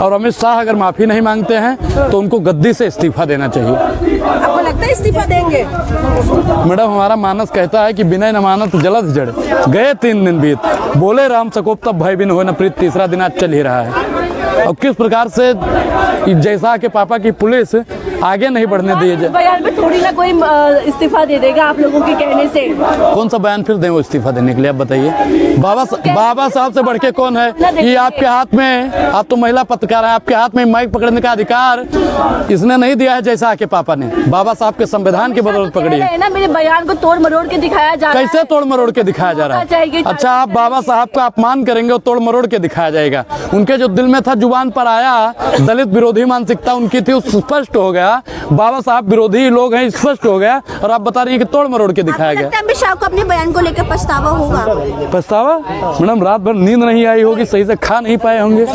और अमित शाह अगर माफ़ी नहीं मांगते हैं तो उनको गद्दी से इस्तीफा देना चाहिए। आपको लगता है इस्तीफा देंगे? मैडम, हमारा मानस कहता है कि बिना नमानत जलद जड़ गए 3 दिन बीत, बोले राम सकोप तब भय बिन हो न प्रीत, तीसरा दिन आज चल ही रहा है। और किस प्रकार से जैसा के पापा की पुलिस आगे नहीं बढ़ने दी जाए। बयान में थोड़ी ना कोई इस्तीफा दे देगा आप लोगों के कहने से। कौन सा बयान फिर दें वो इस्तीफा देने के लिए, आप बताइए। बाबा साहब से बढ़ के कौन है? ये आपके हाथ में, आप तो महिला पत्रकार हैं, आपके हाथ में माइक पकड़ने का अधिकार इसने नहीं दिया है जैसा के पापा ने बाबा साहब के संविधान की बदौलत पकड़ी है ना। मेरे बयान को तोड़ मरोड़ के दिखाया जा रहा है। कैसे तोड़ मरोड़ के दिखाया जा रहा है? अच्छा, आप बाबा साहब का अपमान करेंगे और तोड़ मरोड़ के दिखाया जाएगा। उनके जो दिल में था, जुबान पर आया, दलित विरोधी मानसिकता उनकी थी, स्पष्ट हो गया। बाबा साहब विरोधी लोग हैं, स्पष्ट हो गया। और आप बता रही हैं कि तोड़ मरोड़ के दिखाया गया। अमित शाह को अपने बयान को लेकर पछतावा होगा? पछतावा? मैडम, रात भर नींद नहीं आई होगी, सही से खा नहीं पाए होंगे।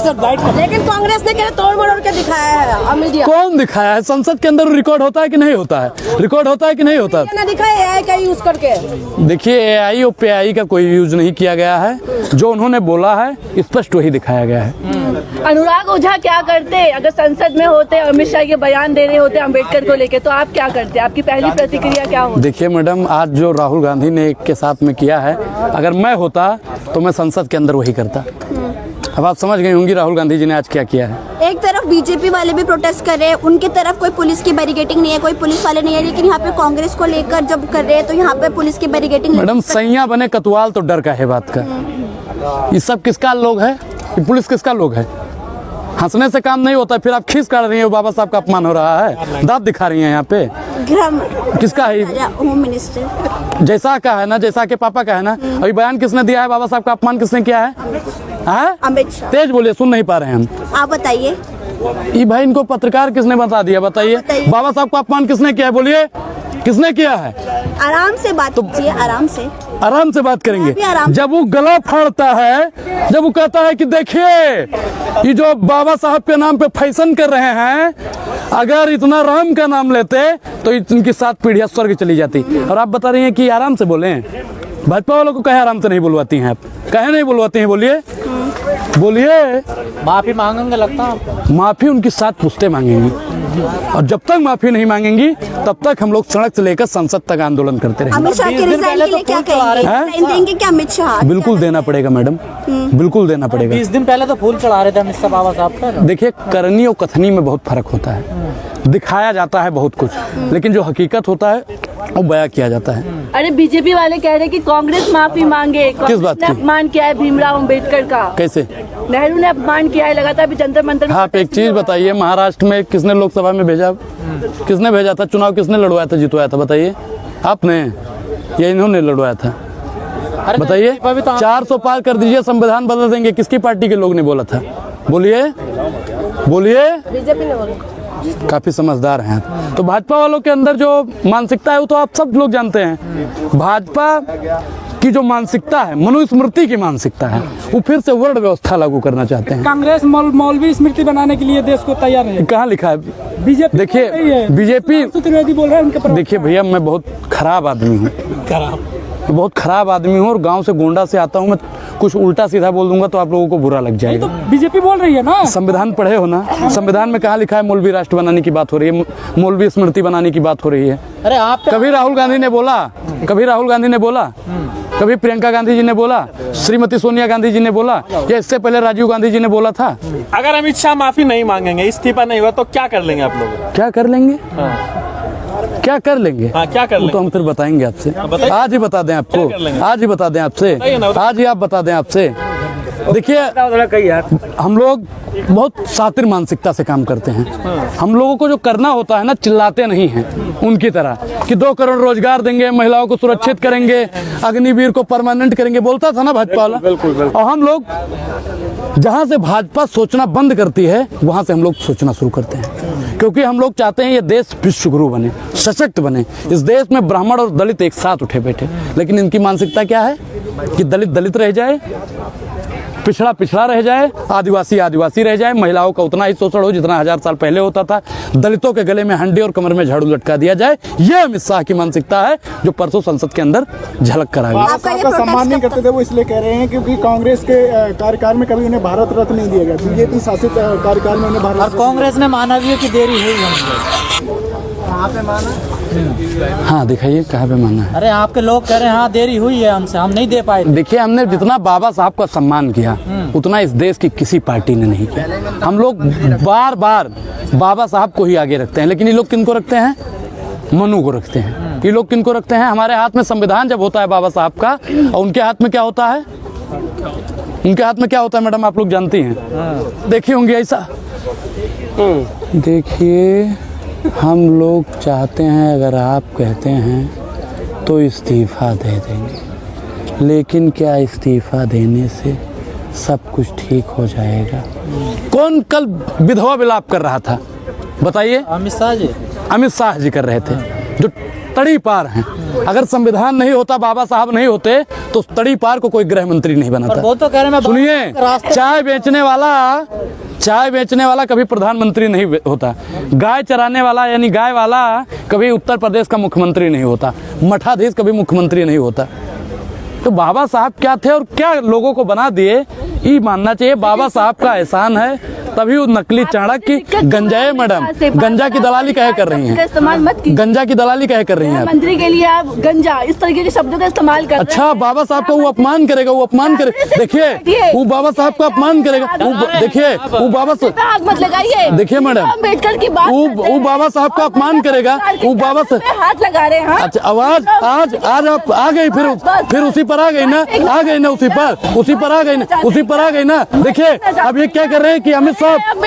लेकिन कांग्रेस ने क्या तोड़ मरोड़ के दिखाया है? मीडिया कौन दिखाया है? संसद के अंदर रिकॉर्ड होता है कि नहीं होता है? रिकॉर्ड होता है कि नहीं होता है? दिखाया AI का यूज करके। देखिए, AI और PI का कोई यूज नहीं किया गया है। जो उन्होंने बोला है स्पष्ट वही दिखाया गया है। अनुराग ओझा क्या करते अगर संसद में होते, अमित शाह ये बयान दे रहे होते अम्बेडकर को लेके, तो आप क्या करते? आपकी पहली प्रतिक्रिया क्या होती? देखिए मैडम, आज जो राहुल गांधी ने एक के साथ में किया है, अगर मैं होता तो मैं संसद के अंदर वही करता। अब आप समझ गई होंगी राहुल गांधी जी ने आज क्या किया है। एक तरफ बीजेपी वाले भी प्रोटेस्ट कर रहे हैं, उनकी तरफ कोई पुलिस की बैरिकेडिंग नहीं है, कोई पुलिस वाले नहीं है, लेकिन यहाँ पे कांग्रेस को लेकर जब कर रहे हैं तो यहाँ पे पुलिस की बैरिकेडिंग। मैडम, सैया बने कतवाल तो डर का है बात का। ये सब किसका लोग है? ये पुलिस किसका लोग है? हंसने से काम नहीं होता। फिर आप खींच काट रही हैं, बाबा साहब का अपमान हो रहा है, दांत दिखा रही हैं यहाँ पे। किसका है? होम मिनिस्टर जैसा का है ना, जैसा के पापा का है ना। अभी बयान किसने दिया है? बाबा साहब का अपमान किसने किया है? अमित शाह। तेज बोलिए, सुन नहीं पा रहे हैं हम। आप बताइए। ये भाई, इनको पत्रकार किसने बता दिया? बताइए। बाबा साहब का अपमान किसने किया है? बोलिए, किसने किया है? आराम से बात कीजिए, आराम से। आराम से बात करेंगे। जब वो गला फाड़ता है, जब वो कहता है कि देखिए ये जो बाबा साहब के नाम पे फैशन कर रहे हैं, अगर इतना राम का नाम लेते तो इनकी 7 पीढ़ियां स्वर्ग चली जाती। और आप बता रही हैं कि आराम से बोले। भाजपा वालों को कहे आराम से नहीं बुलवाती हैं आप? कहे नहीं बुलवाती हैं? बोलिए, बोलिए। माफी मांगेंगे लगता है? माफी उनकी 7 पुश्तें मांगेंगी, और जब तक माफी नहीं मांगेंगी तब तक हम लोग सड़क से लेकर संसद तक आंदोलन करते रहेंगे। अमित शाह के रिजाइन के लिए क्या कहेंगे? देंगे क्या अमित शाह? बिल्कुल देना पड़ेगा मैडम, बिल्कुल देना पड़ेगा। 20 दिन पहले तो फूल चढ़ा रहे थे अमित शाह बाबा साहब पर। देखिए, करनी और कथनी में बहुत फर्क होता है। दिखाया जाता है बहुत कुछ, लेकिन जो हकीकत होता है वो बयां किया जाता है। अरे बीजेपी वाले कह रहे कि कांग्रेस माफी मांगे। किस बात की? अपमान किया है भीमराव अम्बेडकर का। कैसे? नेहरू ने अपमान किया है लगातार, अभी जंतर मंतर। हाँ, आप एक चीज बताइए, महाराष्ट्र में किसने लोकसभा में भेजा? किसने भेजा था? चुनाव किसने लड़वाया था, जितवाया था? बताइए। आपने या इन्होंने लड़वाया था? बताइए। 400 पार कर दीजिए, संविधान बदल देंगे। किसकी पार्टी के लोग ने बोला था? बोलिए, बोलिए। बीजेपी ने बोला। काफी समझदार हैं। तो भाजपा वालों के अंदर जो मानसिकता है वो तो आप सब लोग जानते हैं। भाजपा की जो मानसिकता है, मनुस्मृति की मानसिकता है, वो फिर से वर्ण व्यवस्था लागू करना चाहते हैं। कांग्रेस मौलवी स्मृति बनाने के लिए देश को तैयार है। कहाँ लिखा है? बीजेपी। देखिए, बीजेपी त्रिवेदी बोल रहे हैं। देखिए भैया, मैं बहुत खराब आदमी हूँ, मैं बहुत खराब आदमी हूँ, और गांव से गोंडा से आता हूँ। मैं कुछ उल्टा सीधा बोल दूंगा तो आप लोगों को बुरा लग जाएगा। तो बीजेपी बोल रही है ना। संविधान पढ़े हो ना? संविधान में कहाँ लिखा है मौलवी राष्ट्र बनाने की बात हो रही है, मौलवी स्मृति बनाने की बात हो रही है? अरे आप कभी राहुल गांधी ने बोला? कभी राहुल गांधी ने बोला? कभी प्रियंका गांधी जी ने बोला? श्रीमती सोनिया गांधी जी ने बोला? या इससे पहले राजीव गांधी जी ने बोला था? अगर अमित शाह माफी नहीं मांगेंगे, इस्तीफा नहीं हुआ, तो क्या कर लेंगे आप लोग? क्या कर लेंगे? क्या कर लेंगे? हाँ, क्या कर लेंगे? तो हम फिर बताएंगे आपसे। आज ही बता दें आपको, आज ही बता दें आपसे, आज ही आप बता दें आपसे। देखिए, हम लोग बहुत शातिर मानसिकता से काम करते हैं। हम लोगों को जो करना होता है ना, चिल्लाते नहीं हैं उनकी तरह कि 2 करोड़ रोजगार देंगे, महिलाओं को सुरक्षित करेंगे, अग्निवीर को परमानेंट करेंगे, बोलता था ना भाजपा वाला। और हम लोग जहां से भाजपा सोचना बंद करती है, वहां से हम लोग सोचना शुरू करते हैं, क्योंकि हम लोग चाहते हैं ये देश विश्वगुरु बने, सशक्त बने। इस देश में ब्राह्मण और दलित एक साथ उठे बैठे, लेकिन इनकी मानसिकता क्या है कि दलित दलित रह जाए, पिछड़ा पिछड़ा रह जाए, आदिवासी आदिवासी रह जाए, महिलाओं का उतना ही शोषण हो जितना 1000 साल पहले होता था, दलितों के गले में हंडी और कमर में झाड़ू लटका दिया जाए। यह अमित शाह की मानसिकता है जो परसों संसद के अंदर झलक कर आई। आपका ये आपका सम्मान नहीं प्रोटेस्ट करते थे, वो इसलिए कह रहे हैं क्योंकि कांग्रेस के कार्यकाल में कभी उन्हें भारत रत्न नहीं दिया गया, बीजेपी शासित कार्यकाल में उन्हें भारत और रत्न कांग्रेस ने माना भी है कि देरी हुई हमसे। हाँ दिखाइए कहाँ पे माना है। अरे आपके लोग कह रहे हैं हाँ देरी हुई है हमसे, हम नहीं दे पाए। देखिए हमने जितना बाबा साहब का सम्मान किया उतना इस देश की किसी पार्टी ने नहीं किया। हम लोग बार बार बाबा साहब को ही आगे रखते हैं, लेकिन ये लोग किनको रखते हैं? मनु को रखते हैं। ये लोग किनको रखते हैं? हमारे हाथ में संविधान जब होता है बाबा साहब का, और उनके हाथ में क्या होता है? उनके हाथ में क्या होता है मैडम, आप लोग जानती हैं? देखिए होंगे ऐसा। देखिए हम लोग चाहते हैं अगर आप कहते हैं तो इस्तीफा दे देंगे, लेकिन क्या इस्तीफा देने से सब कुछ ठीक हो जाएगा? कौन कल विधवा विलाप कर रहा था बताइए? अमित शाह जी। अमित शाह जी कर रहे थे, जो तड़ी पार हैं। अगर संविधान नहीं होता, बाबा साहब नहीं होते, तो तड़ी पार को कोई गृह मंत्री नहीं और बनाता। वो तो कह रहे हैं सुनिए, चाय बेचने वाला कभी प्रधानमंत्री नहीं होता, गाय चराने वाला यानी गाय वाला कभी उत्तर प्रदेश का मुख्यमंत्री नहीं होता, मठाधीश कभी मुख्यमंत्री नहीं होता। तो बाबा साहब क्या थे और क्या लोगों को बना दिए, ये मानना चाहिए। बाबा साहब का एहसान है, तभी वो नकली चाणक की गंजाए मैडम गंजा की दलाली कहे कर रही हैं, इस्तेमाल मत कीजिए। गंजा की दलाली कहे कर रही हैं आप। मंत्री के लिए आप गंजा इस तरीके के शब्दों का इस्तेमाल कर अच्छा, बाबा साहब का वो अपमान करेगा, वो अपमान करेगा। देखिए वो बाबा साहब का अपमान करेगा, देखिए वो बाबा आग मत लगाइए। देखिए मैडम, अम्बेडकर की बात वो बाबा साहब का अपमान करेगा, वो बाबा साहब हाथ लगा रहे हैं। अच्छा आवाज आज आप आ गई, फिर उसी पर आ गई ना, आ गई ना, उसी पर आ गई ना। देखिए अब ये क्या कर रहे हैं कि अमित साहब,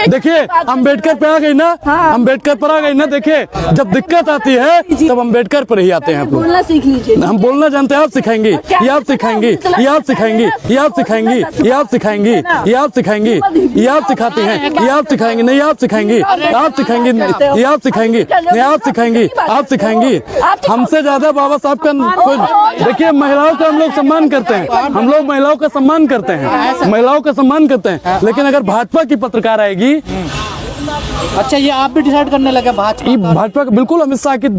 देखिए अम्बेडकर पे आ गई ना, अम्बेडकर पर आ गई ना। देखिए जब दिक्कत आती है तब अम्बेडकर पर ही आते हैं आप लोग। बोलना सीख लीजिए। हम बोलना जानते हैं, आप सिखाएंगी, ये आप सिखाएंगी, ये आप सिखाएंगी, ये आप सिखाएंगी, ये आप सिखाएंगी, ये आप सिखाएंगी, ये आप सिखाती हैं, ये आप सिखाएंगी, नहीं आप सिखाएंगी, आप सिखाएंगी, ये आप सिखाएंगी, नहीं आप सिखाएंगी, आप सिखाएंगी। हमसे ज्यादा बाबा साहब का कोई। देखिए महिलाओं का हम लोग सम्मान करते हैं, हम लोग महिलाओं का सम्मान करते हैं, महिलाओं का सम्मान करते हैं, लेकिन अगर भाजपा की पत्रकार आएगी। अच्छा ये आप भी डिसाइड करने लगे भाजपा का? बिल्कुल अमित शाह की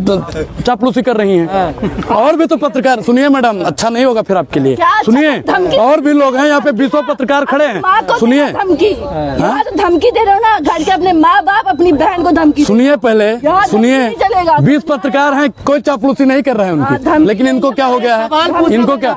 चापलूसी कर रही हैं। और भी तो पत्रकार, सुनिए मैडम, अच्छा नहीं होगा फिर आपके लिए। सुनिए और भी लोग हैं यहाँ पे, 20 पत्रकार खड़े हैं। सुनिए धमकी, धमकी दे रहे हो ना, घर के अपने माँ बाप अपनी बहन को धमकी। सुनिए पहले, सुनिए 20 पत्रकार हैं, कोई चापलूसी नहीं कर रहे हैं उनकी, लेकिन इनको क्या हो गया है? इनको क्या?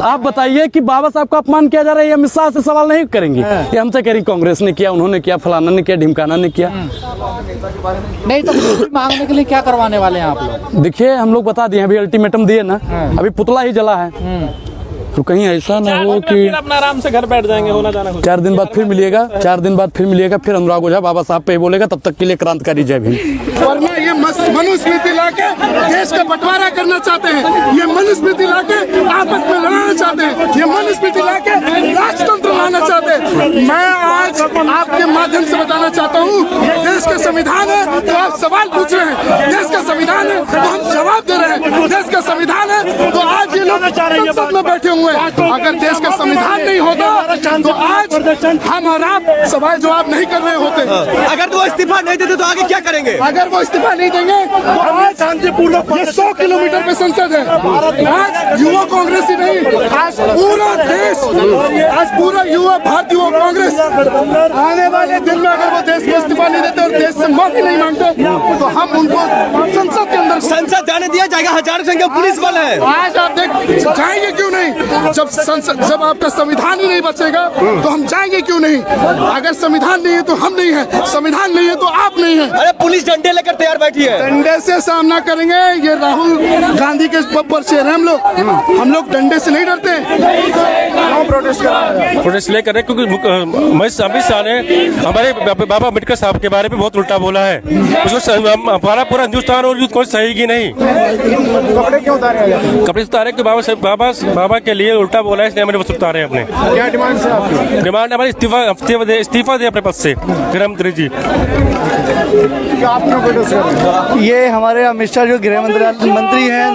आप बताइए कि बाबा साहब का अपमान किया जा रहा है, अमित शाह से सवाल नहीं करेंगे, ये हमसे कह रही कांग्रेस ने किया, उन्होंने किया, फलाना ने किया, ढिमकाना ने किया। नहीं तो मांगने के लिए क्या करवाने वाले हैं आप लोग? देखिए हम लोग बता दिए, अभी अल्टीमेटम दिए ना, अभी पुतला ही जला है। तो कहीं ऐसा ना हो कि फिर अपना आराम से घर बैठ जाएंगे, होना जाना कुछ। 4 दिन बाद फिर मिलिएगा, 4 दिन बाद फिर मिलिएगा, फिर अनुराग ओझा बाबा साहब पे ही बोलेगा। तब तक के लिए क्रांतिकारी जय भीम। वरना ये मनुस्मृति लाके देश का बंटवारा करना चाहते हैं, ये मनुस्मृति लाके आपस में लड़ाना चाहते हैं, ये मनुस्मृति लाके राजतंत्र लाना चाहते हैं। मैं आज आपके माध्यम से बताना चाहता हूँ, देश का संविधान है तो आप सवाल पूछ रहे हैं, देश का संविधान है तो हम जवाब दे रहे हैं, देश का संविधान है तो आज ये लोग संसद में बैठे हुए। अगर देश का संविधान नहीं होता तो आज हम और आप सवाल जवाब नहीं कर रहे होते। अगर वो इस्तीफा नहीं देते तो आगे क्या करेंगे? अगर वो इस्तीफा नहीं देंगे तो आज शांतिपूर्ण 100 किलोमीटर पे संसद है। आज युवा कांग्रेस ही नहीं, आज पूरा देश, आज पूरा युवा भारतीय युवा कांग्रेस आने वाले दिन में अगर वो देश को इस्तीफा नहीं देते और देश से माफी नहीं मांगते तो हम उनको संसद के अंदर, संसद जाने दिया जाएगा। हजारों संख्या पुलिस बल है। आज आप देख जाएंगे क्यों नहीं? जब आपका संविधान ही नहीं बचेगा तो हम जाएंगे क्यों नहीं? अगर संविधान नहीं है तो हम नहीं है, संविधान नहीं है तो आप नहीं है। अरे पुलिस डंडे लेकर तैयार बैठी है, डंडे से सामना करेंगे। ये राहुल गांधी के परचेर हैं हम लोग डंडे से नहीं डरते। प्रोटेस्ट लेकर क्योंकि अमित शाह ने हमारे बाबा अम्बेडकर साहब के बारे में बहुत उल्टा बोला है। उसको हमारा पूरा हिंदुस्तान और यूथ को सही की नहीं, कपड़े क्यों उतारे? कपड़े उतारे कि बाबा के लिए उल्टा बोला है, इसलिए मैंने बस उतारे अपने। क्या डिमांड है आपकी? डिमांड हमारी इस्तीफा दे अपने पद से गृह मंत्री जी। क्या आपने प्रोटेस्ट कर? ये हमारे अमित शाह जो गृह मंत्री हैं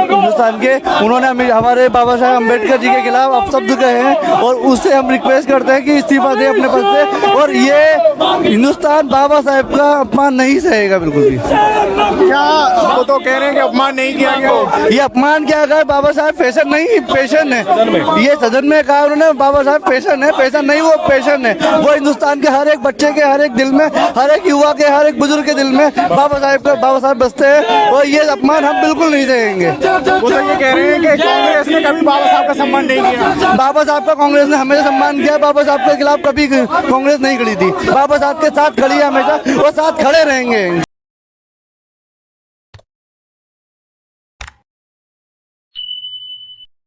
हिंदुस्तान के, उन्होंने हमारे बाबा साहब अम्बेडकर जी के खिलाफ अपशब्द कहे हैं और उससे हम रिक्वेस्ट करते हैं कि इस्तीफा दें अपने पद से। और ये हिंदुस्तान बाबा साहब का अपमान नहीं सहेगा बिल्कुल भी। क्या वो तो कह रहे हैं कि अपमान नहीं किया गया? ये अपमान क्या कहा? बाबा साहब फैशन नहीं, पेशन है। ये सदन में कहा उन्होंने, बाबा साहब फैशन है, फैशन नहीं, वो पेशन है। वो हिंदुस्तान के हर एक बच्चे के हर एक दिल में, हर एक युवा के, हर एक बुजुर्ग के दिल में बाबा साहब बसते हैं और ये अपमान हम बिल्कुल नहीं देंगे। वो तो ये कह रहे हैं कि कांग्रेस ने कभी बाबा साहब का सम्मान नहीं किया। बाबा साहब का कांग्रेस ने हमेशा सम्मान किया। बाबा साहब के खिलाफ कभी कांग्रेस नहीं खड़ी थी। बाबा साहब के साथ खड़ी है हमेशा, वो साथ खड़े रहेंगे।